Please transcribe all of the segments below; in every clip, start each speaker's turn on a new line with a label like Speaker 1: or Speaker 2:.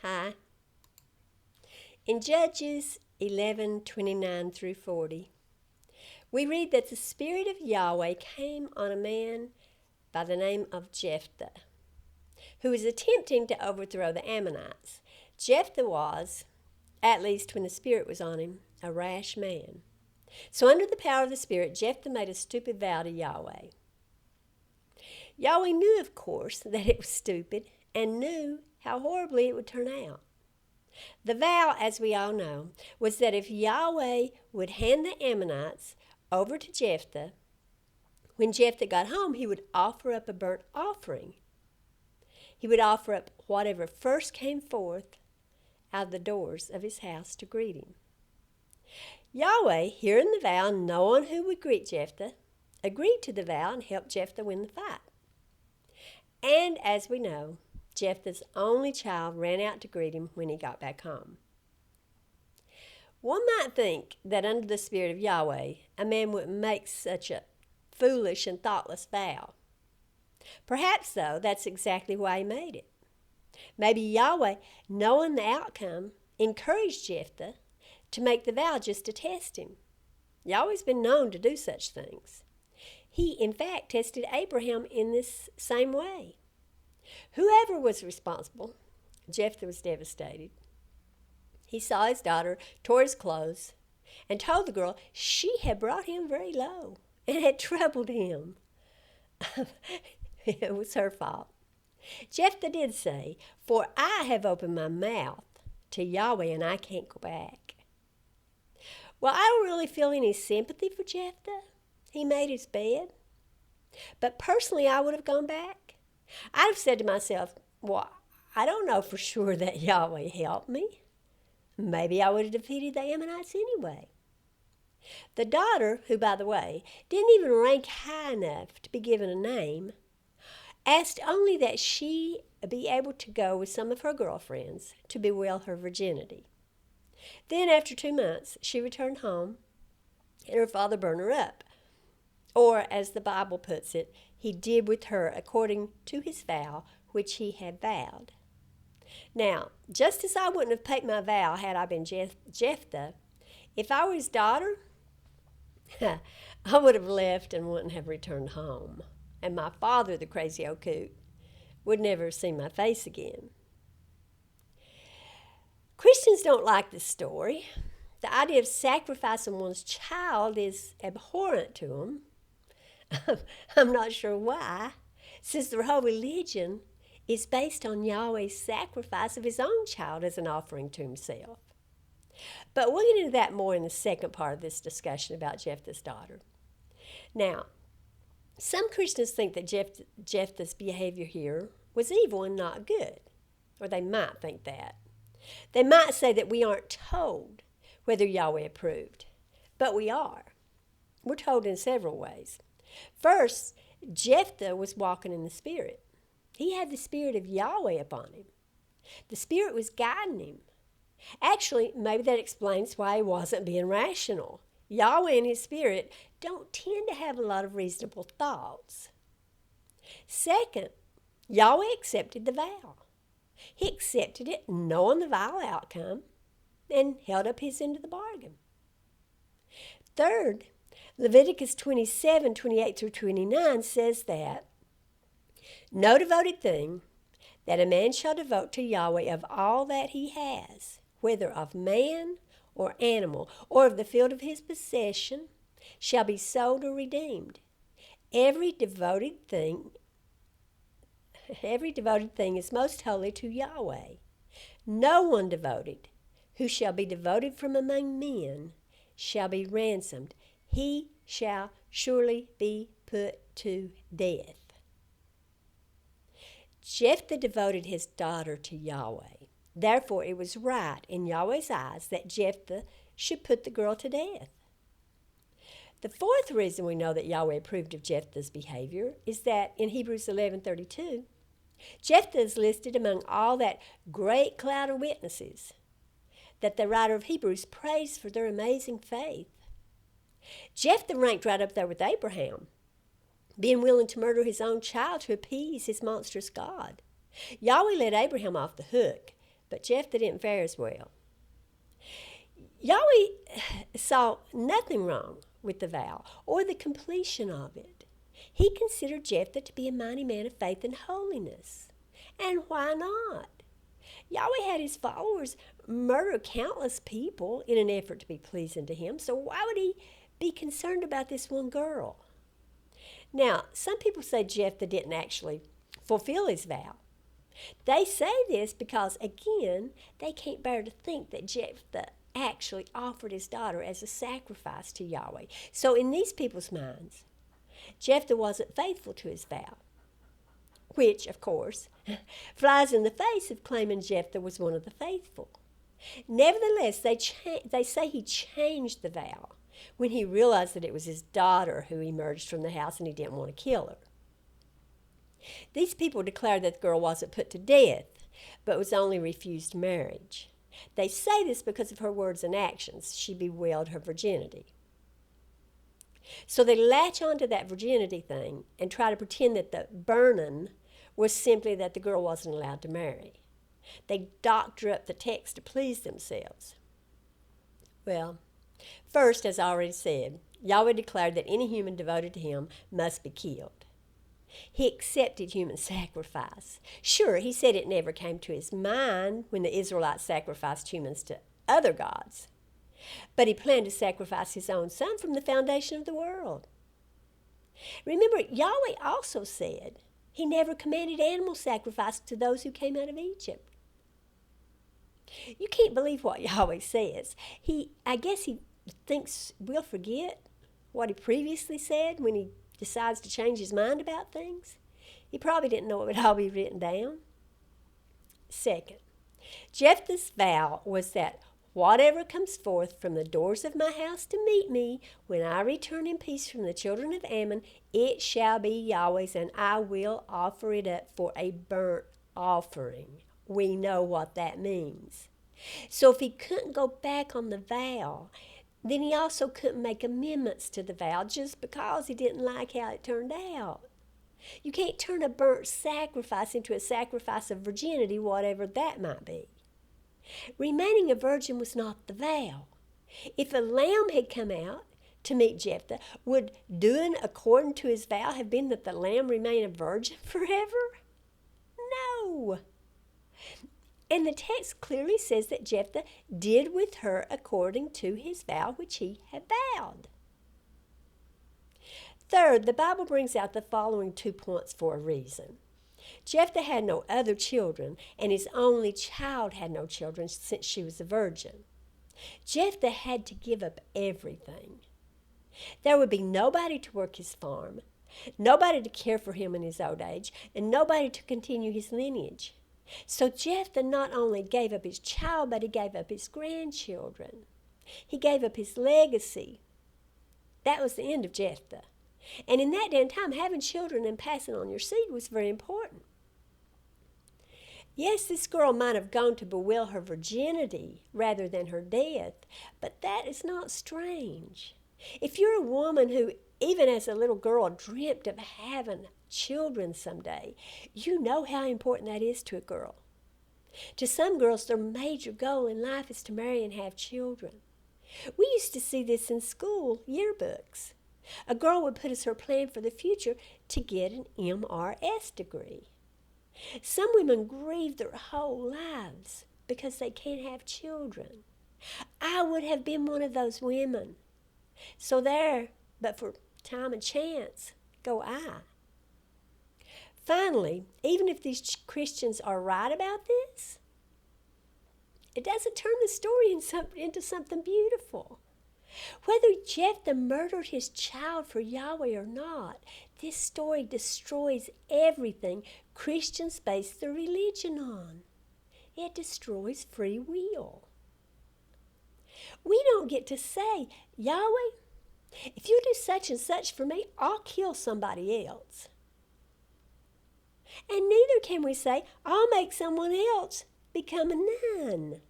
Speaker 1: Hi. In Judges 11:29 through 40, we read that the Spirit of Yahweh came on a man by the name of Jephthah, who was attempting to overthrow the Ammonites. Jephthah was, at least when the Spirit was on him, a rash man. So under the power of the Spirit, Jephthah made a stupid vow to Yahweh. Yahweh knew, of course, that it was stupid and knew how horribly it would turn out. The vow, as we all know, was that if Yahweh would hand the Ammonites over to Jephthah, when Jephthah got home, he would offer up a burnt offering. He would offer up whatever first came forth out of the doors of his house to greet him. Yahweh, hearing the vow, knowing who would greet Jephthah, agreed to the vow and helped Jephthah win the fight. And as we know, Jephthah's only child ran out to greet him when he got back home. One might think that under the Spirit of Yahweh, a man wouldn't make such a foolish and thoughtless vow. Perhaps, though, that's exactly why he made it. Maybe Yahweh, knowing the outcome, encouraged Jephthah to make the vow just to test him. Yahweh's been known to do such things. He, in fact, tested Abraham in this same way. Whoever was responsible, Jephthah was devastated. He saw his daughter, tore his clothes, and told the girl she had brought him very low and had troubled him. It was her fault. Jephthah did say, "For I have opened my mouth to Yahweh and I can't go back." Well, I don't really feel any sympathy for Jephthah. He made his bed. But personally, I would have gone back. I'd have said to myself, well, I don't know for sure that Yahweh helped me. Maybe I would have defeated the Ammonites anyway. The daughter, who, by the way, didn't even rank high enough to be given a name, asked only that she be able to go with some of her girlfriends to bewail her virginity. Then, after 2 months, she returned home, and her father burned her up. Or, as the Bible puts it, he did with her according to his vow, which he had vowed. Now, just as I wouldn't have paid my vow had I been Jephthah, if I were his daughter, I would have left and wouldn't have returned home. And my father, the crazy old coot, would never have seen my face again. Christians don't like this story. The idea of sacrificing one's child is abhorrent to them. I'm not sure why, since their whole religion is based on Yahweh's sacrifice of his own child as an offering to himself. But we'll get into that more in the second part of this discussion about Jephthah's daughter. Now, some Christians think that Jephthah's behavior here was evil and not good, or they might think that. They might say that we aren't told whether Yahweh approved, but we are. We're told in several ways. First, Jephthah was walking in the Spirit. He had the Spirit of Yahweh upon him. The Spirit was guiding him. Actually, maybe that explains why he wasn't being rational. Yahweh and his Spirit don't tend to have a lot of reasonable thoughts. Second, Yahweh accepted the vow. He accepted it knowing the vile outcome and held up his end of the bargain. Third, Leviticus 27:28 through 29 says that no devoted thing that a man shall devote to Yahweh of all that he has, whether of man or animal, or of the field of his possession, shall be sold or redeemed. Every devoted thing is most holy to Yahweh. No one devoted who shall be devoted from among men shall be ransomed. He shall surely be put to death. Jephthah devoted his daughter to Yahweh. Therefore, it was right in Yahweh's eyes that Jephthah should put the girl to death. The fourth reason we know that Yahweh approved of Jephthah's behavior is that in Hebrews 11:32, Jephthah is listed among all that great cloud of witnesses that the writer of Hebrews praised for their amazing faith. Jephthah ranked right up there with Abraham, being willing to murder his own child to appease his monstrous God. Yahweh let Abraham off the hook, but Jephthah didn't fare as well. Yahweh saw nothing wrong with the vow or the completion of it. He considered Jephthah to be a mighty man of faith and holiness. And why not? Yahweh had his followers murder countless people in an effort to be pleasing to him, so why would he be concerned about this one girl? Now, some people say Jephthah didn't actually fulfill his vow. They say this because, again, they can't bear to think that Jephthah actually offered his daughter as a sacrifice to Yahweh. So in these people's minds, Jephthah wasn't faithful to his vow, which, of course, flies in the face of claiming Jephthah was one of the faithful. Nevertheless, they say he changed the vow when he realized that it was his daughter who emerged from the house and he didn't want to kill her. These people declared that the girl wasn't put to death, but was only refused marriage. They say this because of her words and actions. She bewailed her virginity. So they latch onto that virginity thing and try to pretend that the burning was simply that the girl wasn't allowed to marry. They doctor up the text to please themselves. Well, first, as I already said, Yahweh declared that any human devoted to him must be killed. He accepted human sacrifice. Sure, he said it never came to his mind when the Israelites sacrificed humans to other gods. But he planned to sacrifice his own son from the foundation of the world. Remember, Yahweh also said he never commanded animal sacrifice to those who came out of Egypt. You can't believe what Yahweh says. I guess he thinks we'll forget what he previously said when he decides to change his mind about things. He probably didn't know it would all be written down. Second, Jephthah's vow was that whatever comes forth from the doors of my house to meet me when I return in peace from the children of Ammon, it shall be Yahweh's, and I will offer it up for a burnt offering. We know what that means. So if he couldn't go back on the vow, then he also couldn't make amendments to the vow just because he didn't like how it turned out. You can't turn a burnt sacrifice into a sacrifice of virginity, whatever that might be. Remaining a virgin was not the vow. If a lamb had come out to meet Jephthah, would doing according to his vow have been that the lamb remain a virgin forever? No. And the text clearly says that Jephthah did with her according to his vow which he had vowed. Third, the Bible brings out the following 2 points for a reason. Jephthah had no other children, and his only child had no children since she was a virgin. Jephthah had to give up everything. There would be nobody to work his farm, nobody to care for him in his old age, and nobody to continue his lineage. So Jephthah not only gave up his child, but he gave up his grandchildren. He gave up his legacy. That was the end of Jephthah. And in that day and time, having children and passing on your seed was very important. Yes, this girl might have gone to bewail her virginity rather than her death, but that is not strange. If you're a woman who, even as a little girl, dreamt of having children someday, you know how important that is to a girl. To some girls, their major goal in life is to marry and have children. We used to see this in school yearbooks. A girl would put as her plan for the future to get an MRS degree. Some women grieve their whole lives because they can't have children. I would have been one of those women. So there, but for time and chance, go I. Finally, even if these Christians are right about this, it doesn't turn the story into something beautiful. Whether Jephthah murdered his child for Yahweh or not, this story destroys everything Christians base their religion on. It destroys free will. We don't get to say, Yahweh, if you do such and such for me, I'll kill somebody else. And neither can we say, I'll make someone else become a nun.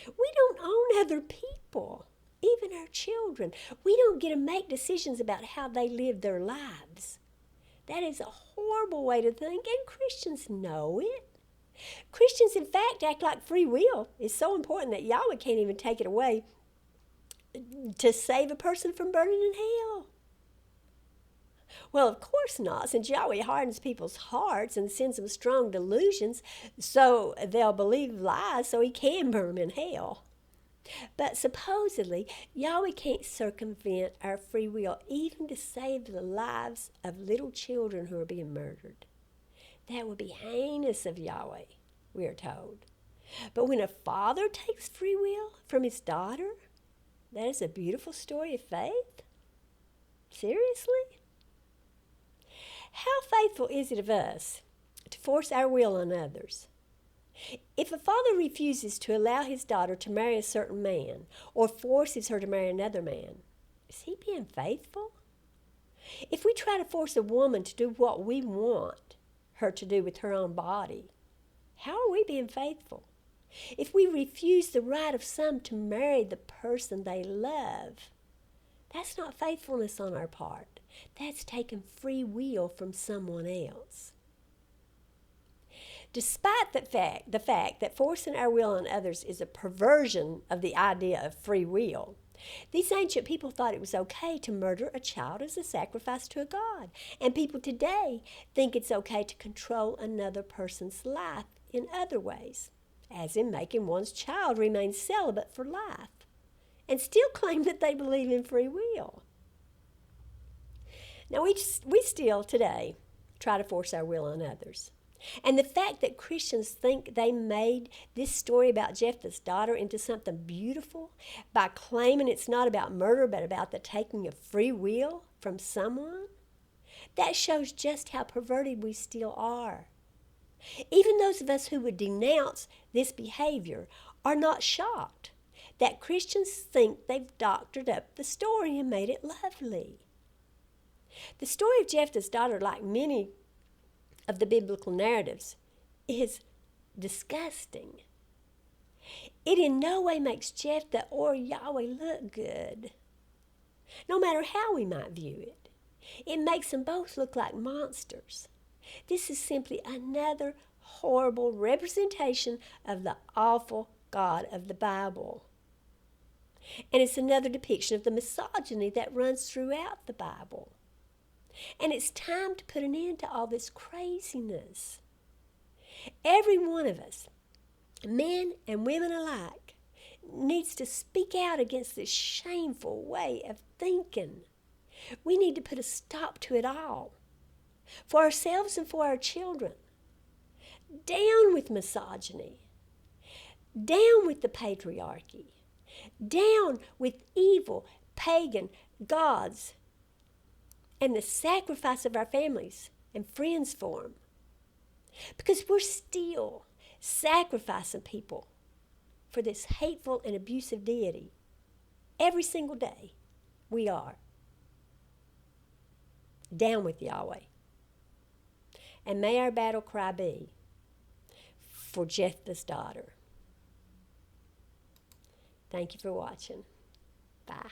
Speaker 1: We don't own other people, even our children. We don't get to make decisions about how they live their lives. That is a horrible way to think, and Christians know it. Christians, in fact, act like free will is so important that Yahweh can't even take it away to save a person from burning in hell. Well, of course not, since Yahweh hardens people's hearts and sends them strong delusions so they'll believe lies so he can burn them in hell. But supposedly, Yahweh can't circumvent our free will even to save the lives of little children who are being murdered. That would be heinous of Yahweh, we are told. But when a father takes free will from his daughter, that is a beautiful story of faith. Seriously? How faithful is it of us to force our will on others? If a father refuses to allow his daughter to marry a certain man or forces her to marry another man, is he being faithful? If we try to force a woman to do what we want her to do with her own body, how are we being faithful? If we refuse the right of some to marry the person they love, that's not faithfulness on our part. That's taking free will from someone else. Despite the fact that forcing our will on others is a perversion of the idea of free will, these ancient people thought it was okay to murder a child as a sacrifice to a god. And people today think it's okay to control another person's life in other ways, as in making one's child remain celibate for life, and still claim that they believe in free will. Now, we still today try to force our will on others. And the fact that Christians think they made this story about Jephthah's daughter into something beautiful by claiming it's not about murder but about the taking of free will from someone, that shows just how perverted we still are. Even those of us who would denounce this behavior are not shocked that Christians think they've doctored up the story and made it lovely. The story of Jephthah's daughter, like many of the biblical narratives, is disgusting. It in no way makes Jephthah or Yahweh look good, no matter how we might view it. It makes them both look like monsters. This is simply another horrible representation of the awful God of the Bible. And it's another depiction of the misogyny that runs throughout the Bible. And it's time to put an end to all this craziness. Every one of us, men and women alike, needs to speak out against this shameful way of thinking. We need to put a stop to it all, for ourselves and for our children. Down with misogyny. Down with the patriarchy. Down with evil, pagan gods and the sacrifice of our families and friends for them. Because we're still sacrificing people for this hateful and abusive deity. Every single day, we are. Down with Yahweh. And may our battle cry be for Jephthah's daughter. Thank you for watching. Bye.